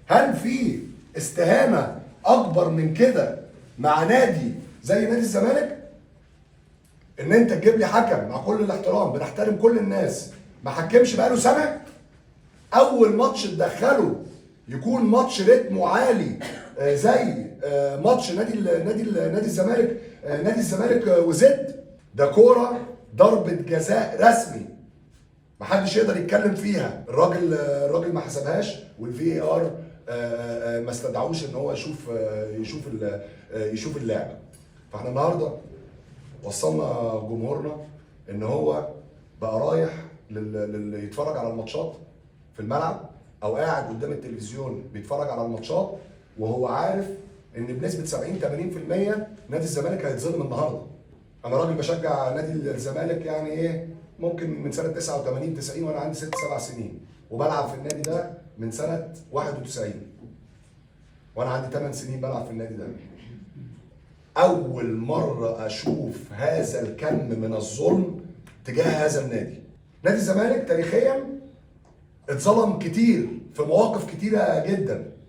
هل في استهانه اكبر من كده مع نادي زي نادي الزمالك؟ ان انت تجيب لي حكم، مع كل الاحترام بنحترم كل الناس، ما حكمش بقاله سنه، اول ماتش تدخله يكون ماتش رتمه عالي زي ماتش نادي الزمالك، نادي الزمالك وزد. ده كوره ضربه جزاء رسمي محدش يقدر يتكلم فيها. الراجل ما حسبهاش، والفي ار ما استدعوش ان هو يشوف اللعبه. فاحنا النهارده وصلنا جمهورنا ان هو بقى رايح يتفرج على الماتشات في الملعب، او قاعد قدام التلفزيون بيتفرج على الماتشات وهو عارف ان بنسبه 70 80% نادي الزمالك هيتظلم النهارده. انا راجل بشجع نادي الزمالك يعني ايه، ممكن من سنه 89 90 وانا عندي 6 7 سنين، وبلعب في النادي ده من سنه 91 وانا عندي 8 سنين بلعب في النادي ده. اول مره اشوف هذا الكم من الظلم تجاه هذا النادي. نادي الزمالك تاريخيا اتظلم كتير في مواقف كتيره جدا،